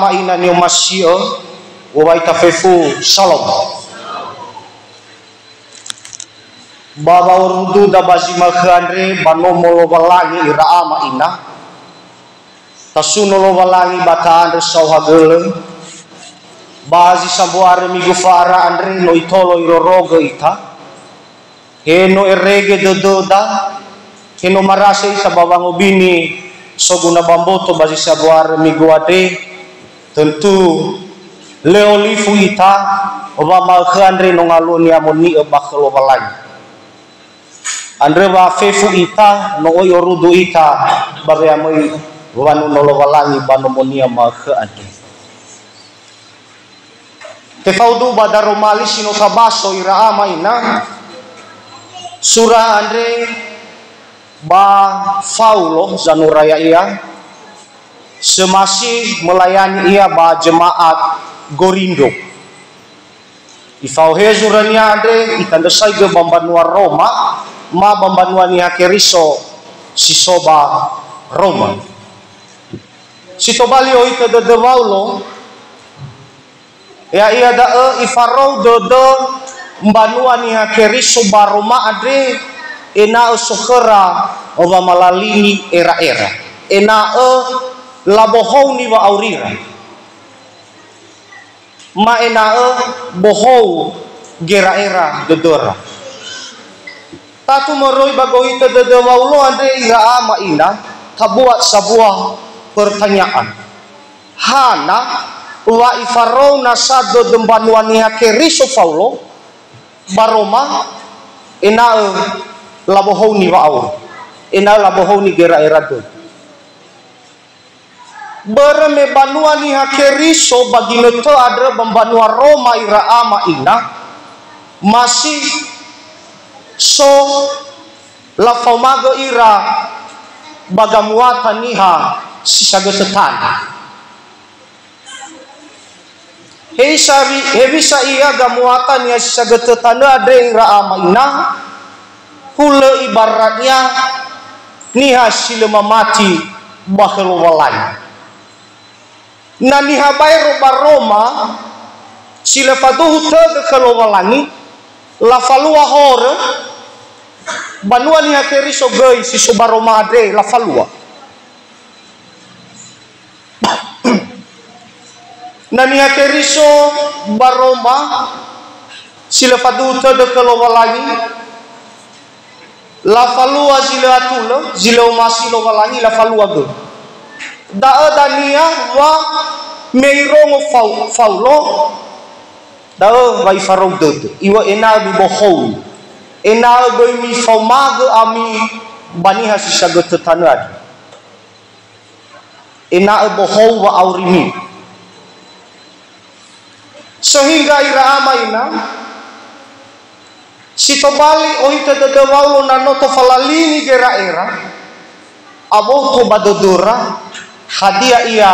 ama ina ni masio wa itafefu shalom baba urdu da bazima khandre banomolo balangi ira ama ina tasuno lo balangi bata andre sauhagele bazi sabuare migufara andre no itolo iroroga ita heno erege dododa heno marase ita babango bini soguna bamboto bazi sabuare miguade tentu leolifu ita obama khandre no ngaloni amoni bakelo balangi andre ba fefu ita no oyorudu ita bariamoi wanu nolo balangi banomonia ma khandre tefaudu badaromali sino kabaso ira ama ina surah andre ba Paulo zanuraya ia semasi melayani ia ba jemaat Gorindo ifau hezurania andre ikandesai ge bambanua Roma ma bambanua ni hakeriso sisoba Roma sitobali oita de Paulo ya ia da ifarou dodo mbanua ni hakeriso baroma adre ena sokera oba malalini era-era ena labohou ni wa aurira ma ena bohou gera-era dodora tatu moroi bagoita dodo waulo adre ira ama ina tabuat sebuah pertanyaan hana wa ifarou nasado dembanuani hakeriso Paulo baroma ena labohou ni waau ena labohou ni gera erado bereme banuani hakeriso bagi neto adre bambanua Roma ira ama ina masih so lafaumaga ira bagamuata niha sisagetetan Hebisa iya gamuatan ya sagetetana ada ira amaina hule ibaratnya niha sile mamati bakhel walai na niha bayro baroma sile faduhu tede khelo walani la falua hore banua niha keriso gei si sobaroma ade la falua nani hakeriso baroma sila faduta de kelowalangi la falua sila atula sila umasi lo walangi la falua ge da dania wa meirongo Paulo da vai farong dodo iwa ena bi bohou ena be mi faumaga ami baniha sisagot tanad ena bohou wa aurimi sehingga ira amaina sitobali oita de Paulo na noto falalini gera era aboto badodora hadia ia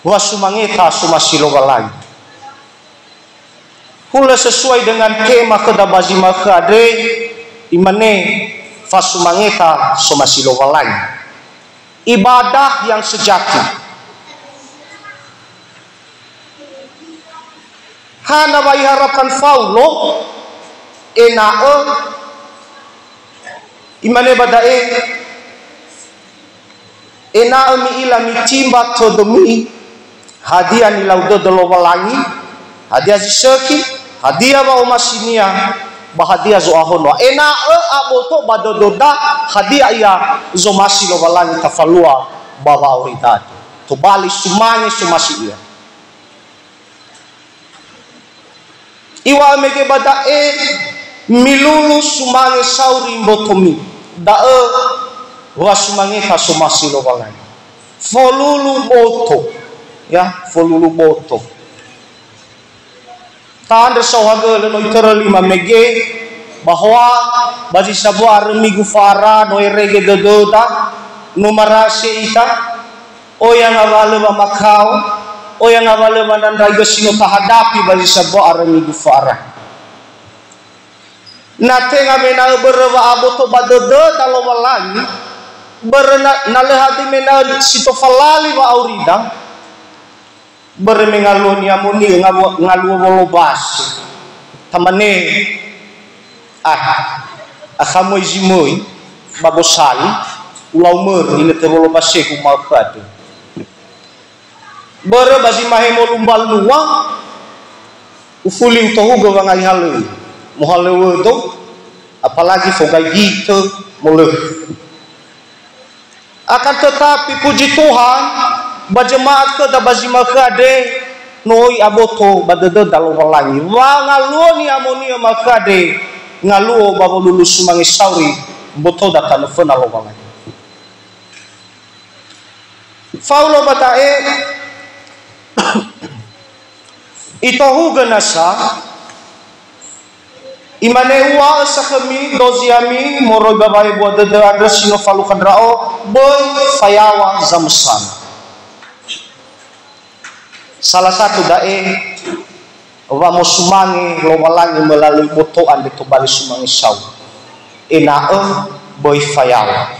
wasumangeta sumasilo walai hula sesuai dengan tema kedabazima khade imane fasumangeta sumasilo walai ibadah yang sejati hana bai harapan Paulo enae imane badae enae mi ila mi timba todomi hadiah ni laudo dolo walangi hadiah ziseki hadiah wa umasinia bahadia zo ahono enae aboto badododa hadiah ia zo masi lo walangi tafalua baba auridad to bali sumanye sumasi ia iwa mege badae milulu sumange sauri mbotomi dae wa sumange kasumasi lo walai folulu boto ya folulu boto tanda sawhage no iterlima mege bahwa bazi sabuar migu fara no erege dododa no marase ita o yang awale ba makau o yang awale manandai sino tahadapi bagi sebuah arami gufara nate ngamena berwa aboto badodo talo walani berna nalehati mena sito falali wa aurida bermengalu ni amuni ngalu wolobas tamane akamoy zimoy babosali ulau mer ini terolobas ku malkade bere basi mahemo lumbal luwa ufuling tohu gawang halu mohalewe do apalagi fogai gitu mulih akan tetapi puji Tuhan bajemaat ke da bazima kade noi aboto badede dalu walangi wa ngaluo ni amonia makade ngaluo babo lulus sumangi sauri boto da telefon alo walangi faulo batae itohu ganasa imane wa sakami doziami moroi babai buat dede adres sino falu kadrao boy fayawa zamsan. Salah satu dae wamo sumangi lowalangi melalui botoan di tobali sumangi saw enae boy fayawa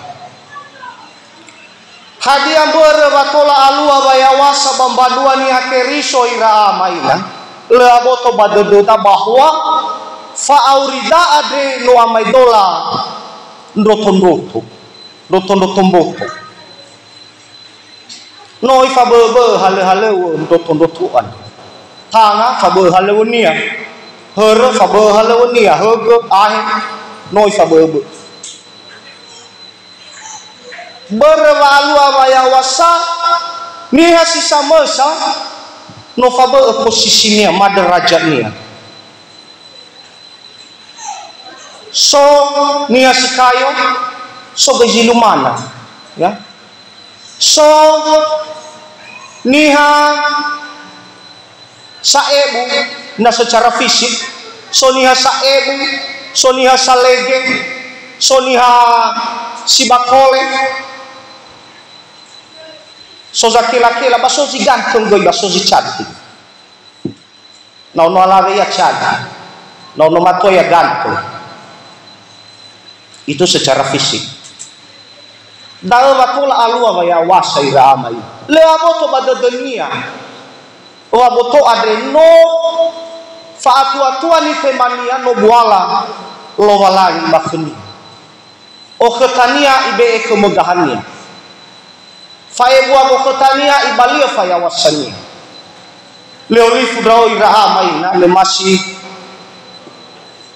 hadiah berwatola alua bayawasa bambadua ni akeriso ira amaina le aboto badedota bahwa faaurida ade no amaidola ndotondoto noi fabebe hale ndotondotoan tanga fabe halewonia here fabe halewonia hege ahe noi fabebe berwalu abayawasa ni hasisa mesa no fabe posisinya maderajatnya so ni hasikayo so gejilumana ya so niha saebu na secara fisik so niha saebu so niha salege so niha sibakole so zakila baso si ganteng goy baso si cantik no alawe ya cantik no mato ya ganteng itu secara fisik dalam waktu alua baya wasai ramai le aboto badadania o aboto adreno fa atu ni temania no buala lo walang bakni o khetania ibe kemegahania fa ebu abo khetania ibalia fa ya wasani le olifu dao ramai na le masih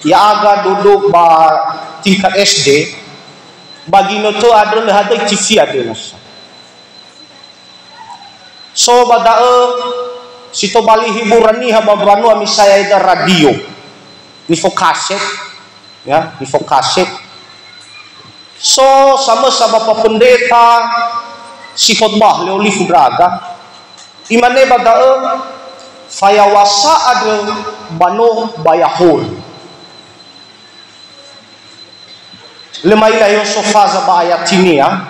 ya aga duduk ba tingkat SD bagi noto adalah hadai TV adalah so badae sito bali hiburan ni hababanu ami saya ada radio ni fokaset ya ni fokaset so sama bapak pendeta si khotbah leoli fudraga imane badae fayawasa ada bano bayahul lemailah yang sofaza ayat ini ya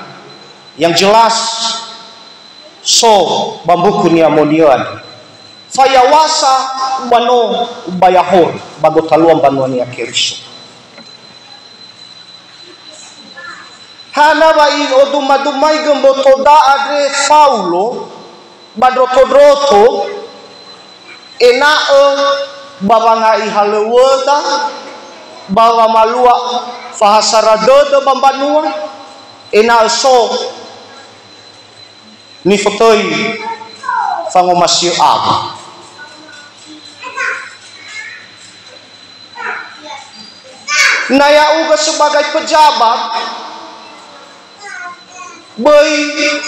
yang jelas so bambuku ni amonian fayawasa bano bayahor bagotaluan banuan ya keriso hana bai odumai gembotoda adre faulo badrotodroto enae babangai halewota bawa malua fahasaradodo bambanua ena so ni fotoi fangomasio ab naya uga sebagai pejabat boy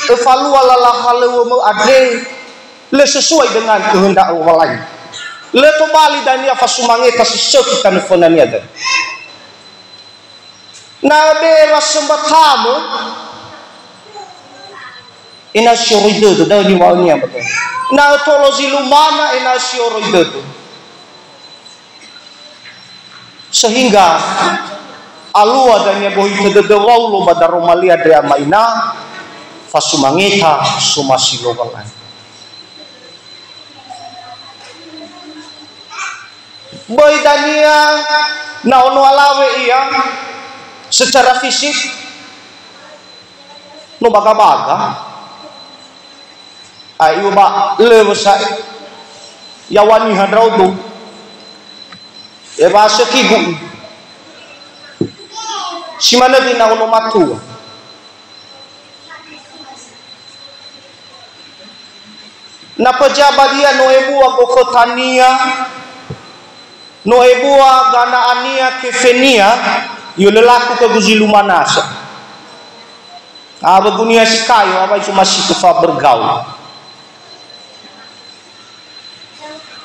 evalua lala halewo adre le sesuai dengan kehendak orang lain le to bali dania fasumangeta sesekitan fonania ada na bela sembatamu ina syurido do ni waunya betul na tolo zilumana ina syurido sehingga alua dania bohi tede waulo badaromalia de maina fasumangeta sumasilo walai boy dania na ono alawe iya secara fisik no baga-baga Ayo ba le besar yawani hadrau tu e ba sekigu si mana dina ono matu na pejabat dia no ebua kokotania no ebua gana ania kefenia yo lelaku ke guzilumanasa aba dunia sikayo aba cuma sikufa bergaul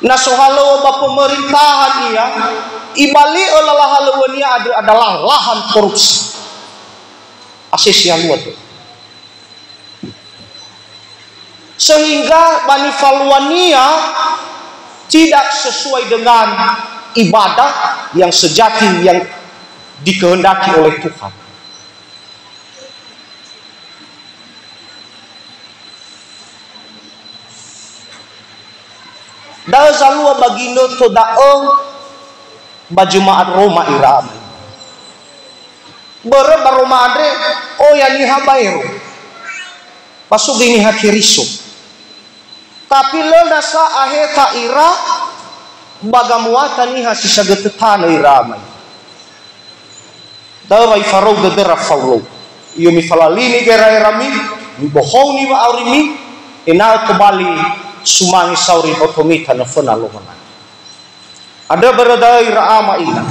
na sohalo ba pemerintahan ia ibali olalah halawania adalah lahan korupsi asesi luar sehingga manifaluania tidak sesuai dengan ibadah yang sejati yang dikehendaki oleh Tuhan. Dah zalua bagindo to daong bajemaat Roma iramai. Bere baroma andre oh ya ni habairo. Pasuk ini hakiriso. Tapi lelda sa aheta ira bagamuata ni hasisa getetana iramai. Dawa ifarau gedera faulo. Iyo mi falalini gera irami, mi bohong ni wa aurimi, ena kembali sumangi sauri otomita na fena lomana. Ada berada ira ama ina.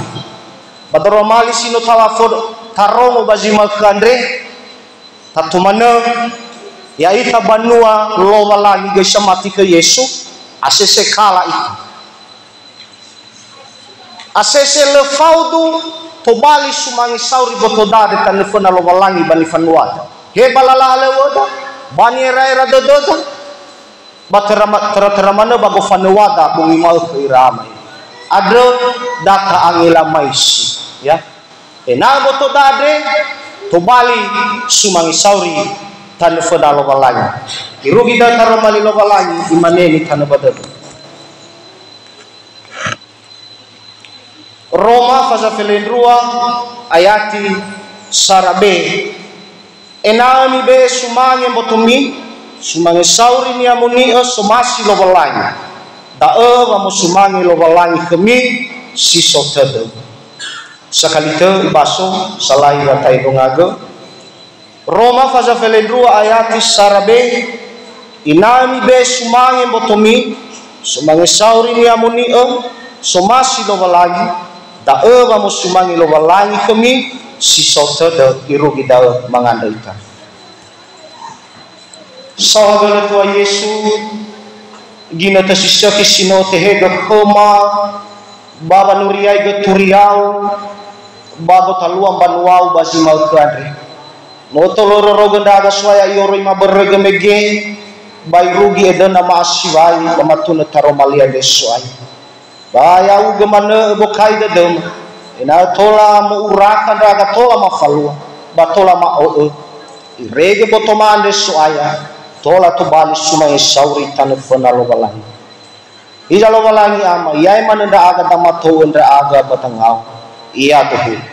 Badaro mali sino tawafod tarongo bazima kandre tatumana ya ita banua lowa lagi ge samati ke Yesu asese kala itu asese le faudu to bali sumangi sauri botoda de telefona lowa lagi bani fanuada he balala lewoda bani era dododa batera mana bago fanuada bungi mau ke iramai ada data angela maisi ya ena botoda de to bali sumangi sauri tanu fada lobalangi irugi da taromali lobalangi imaneni tanu badadu Roma faza felendrua ayati sarabe enami be sumange botumi sumange sauri ni amuni somasi lobalangi da wa musumange lobalangi kemi sisotede sakalite baso salai ratai dongaga Roma faza felendrua ayati sarabe inami be sumange botomi sumange sauri ni amuni somasi lobalangi da wa musumange lobalangi kemi sisota de irugi da mangandaika sahabat tua Yesu gina tasisya kisino tehega koma baba nuriai geturiau baba taluam banuau bazimal kadri Noto loro rogonda aga swaya yoro ima berrega mege bai rugi edana maasiwai kamatuna taromalia deswai baya uga mana bokai dedem ina tola mo urakan daga tola ma falua batola ma irege botoman deswaya tola to bali sumai sauri tanefona lobalangi ija lobalangi ama yai manenda aga damato ndra aga batangau iya tuh